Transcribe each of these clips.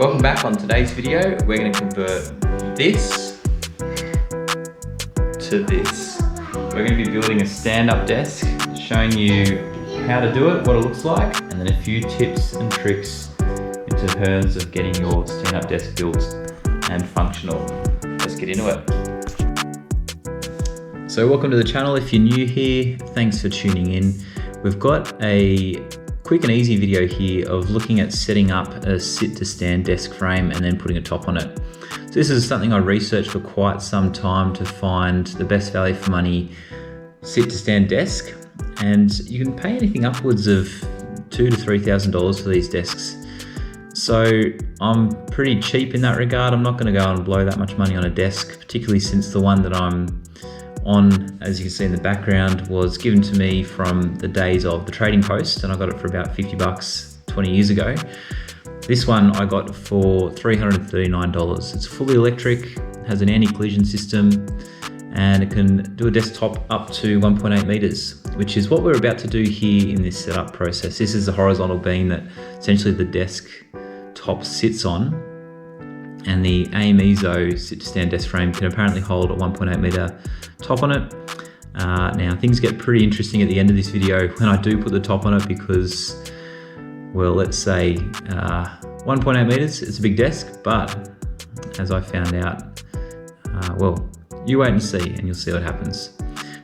Welcome back. On today's video, we're going to convert this to this. We're going to be building a stand-up desk, showing you how to do it, what it looks like, and then a few tips and tricks in terms of getting your stand-up desk built and functional. Let's get into it. So welcome to the channel. If you're new here, thanks for tuning in. We've got a quick and easy video here of looking at setting up a sit to stand desk frame and then putting a top on it. So this is something I researched for quite some time to find the best value for money sit to stand desk, and you can pay anything upwards of $2,000 to $3,000 for these desks. So I'm pretty cheap in that regard. I'm not going to go and blow that much money on a desk, particularly since the one that I'm on, as you can see in the background, was given to me from the days of the Trading Post, and I got it for about 50 bucks 20 years ago. This one I got for $339. It's fully electric, has an anti-collision system, and it can do a desktop up to 1.8 meters, which is what we're about to do here in this setup process. This is a horizontal beam that essentially the desk top sits on, and the AMEZO sit to stand desk frame can apparently hold a 1.8 meter top on it. Now things get pretty interesting at the end of this video when I do put the top on it, because, well, let's say 1.8 meters, it's a big desk, but as I found out, well, you wait and see and you'll see what happens.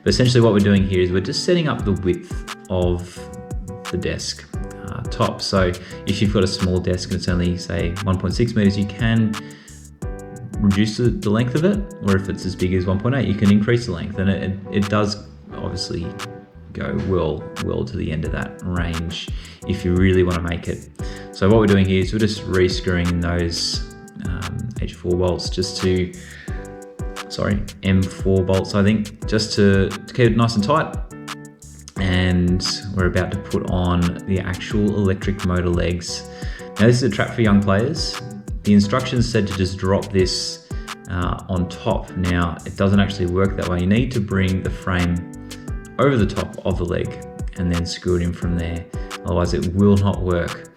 But essentially what we're doing here is we're just setting up the width of the desk top. So if you've got a small desk and it's only, say, 1.6 meters, you can reduce the length of it, or if it's as big as 1.8, you can increase the length, and it does obviously go well to the end of that range if you really want to make it. So what we're doing here is we're just re-screwing in those H4 bolts M4 bolts, I think, just to keep it nice and tight. And we're about to put on the actual electric motor legs. Now this is a trap for young players. The instructions said to just drop this on top. Now it doesn't actually work that way. You need to bring the frame over the top of the leg and then screw it in from there. Otherwise it will not work.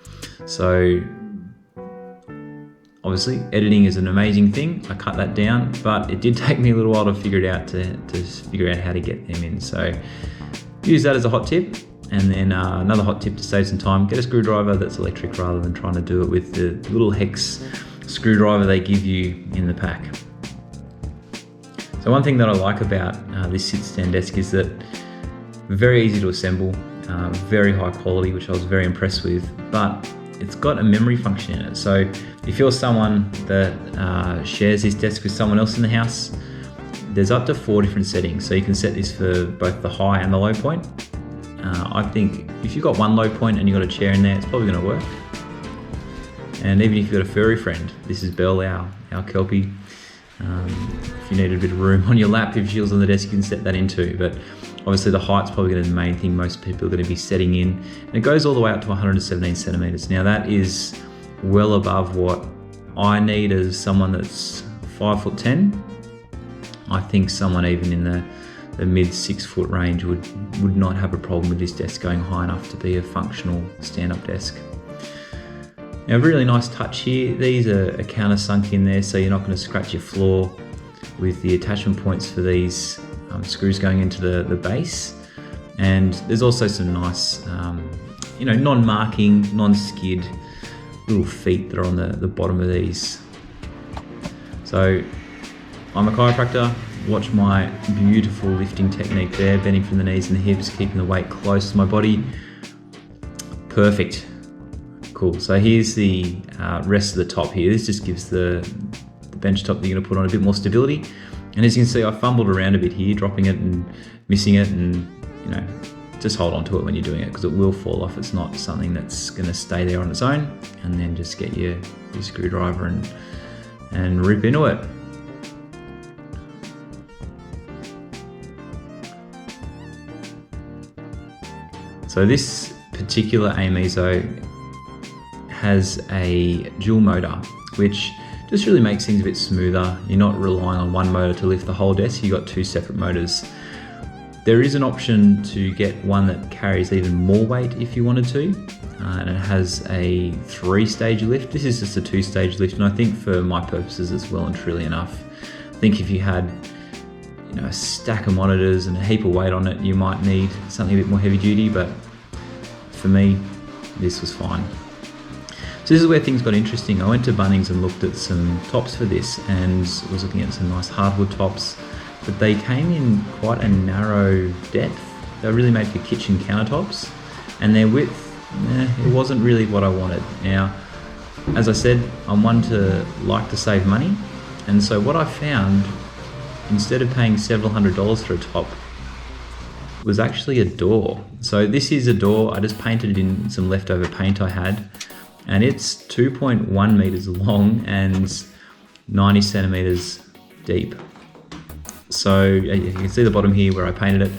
So obviously editing is an amazing thing. I cut that down, but it did take me a little while to figure it out, to figure out how to get them in. So use that as a hot tip. And then another hot tip to save some time, get a screwdriver that's electric rather than trying to do it with the little hex screwdriver they give you in the pack. So one thing that I like about this sit stand desk is that very easy to assemble, very high quality, which I was very impressed with, but it's got a memory function in it. So if you're someone that shares this desk with someone else in the house, there's up to 4 different settings. So you can set this for both the high and the low point. I think if you've got one low point and you've got a chair in there, it's probably going to work. And even if you've got a furry friend, this is Belle, our Kelpie. If you need a bit of room on your lap, if she was on the desk, you can set that in too. But obviously the height's probably going to be the main thing most people are going to be setting in. And it goes all the way up to 117 centimeters. Now that is well above what I need as someone that's 5'10". I think someone even in the mid 6 foot range would not have a problem with this desk going high enough to be a functional stand-up desk. Now, a really nice touch here, these are countersunk in there, so you're not going to scratch your floor with the attachment points for these screws going into the base. And there's also some nice non-marking, non-skid little feet that are on the bottom of these. So I'm a chiropractor. Watch my beautiful lifting technique there, bending from the knees and the hips, keeping the weight close to my body. Perfect. Cool. So here's the rest of the top here. This just gives the bench top that you're going to put on a bit more stability. And as you can see, I fumbled around a bit here, dropping it and missing it, and just hold on to it when you're doing it, because it will fall off. It's not something that's going to stay there on its own. And then just get your screwdriver and rip into it. So this particular AMEZO has a dual motor, which just really makes things a bit smoother. You're not relying on one motor to lift the whole desk, you've got 2 separate motors. There is an option to get one that carries even more weight if you wanted to. and it has a 3-stage lift. This is just a 2-stage lift, and I think for my purposes it's well and truly enough. I think if you had a stack of monitors and a heap of weight on it, you might need something a bit more heavy duty, but for me, this was fine. So this is where things got interesting. I went to Bunnings and looked at some tops for this, and was looking at some nice hardwood tops, but they came in quite a narrow depth. They were really made for kitchen countertops, and their width, it wasn't really what I wanted. Now, as I said, I'm one to like to save money, and so what I found, instead of paying several $100s for a top, was actually a door. So this is a door. I just painted it in some leftover paint I had, and it's 2.1 meters long and 90 centimeters deep. So you can see the bottom here where I painted it,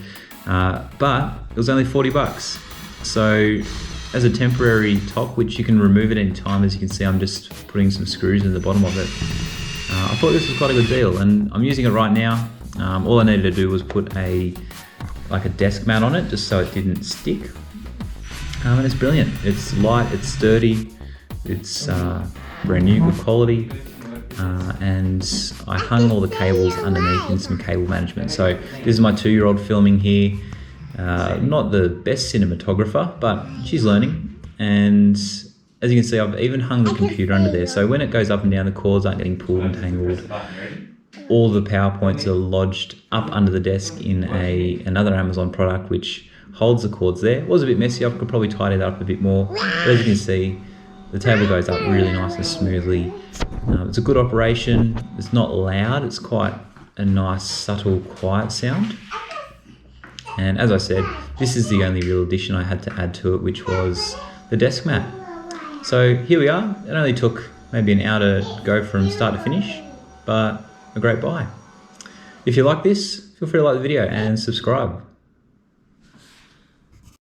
but it was only 40 bucks. So as a temporary top, which you can remove at any time, as you can see, I'm just putting some screws in the bottom of it. I thought this was quite a good deal, and I'm using it right now. All I needed to do was put like a desk mat on it, just so it didn't stick. And it's brilliant. It's light, it's sturdy, it's brand new, good quality. And I hung all the cables underneath in some cable management. So this is my 2-year-old filming here. Not the best cinematographer, but she's learning. And as you can see, I've even hung the computer under there. So when it goes up and down, the cords aren't getting pulled and tangled. All the PowerPoints are lodged up under the desk in another Amazon product, which holds the cords there. It was a bit messy. I could probably tidy that up a bit more. But as you can see, the table goes up really nice and smoothly. It's a good operation. It's not loud. It's quite a nice, subtle, quiet sound. And as I said, this is the only real addition I had to add to it, which was the desk mat. So here we are. It only took maybe an hour to go from start to finish, but a great buy. If you like this, feel free to like the video and subscribe.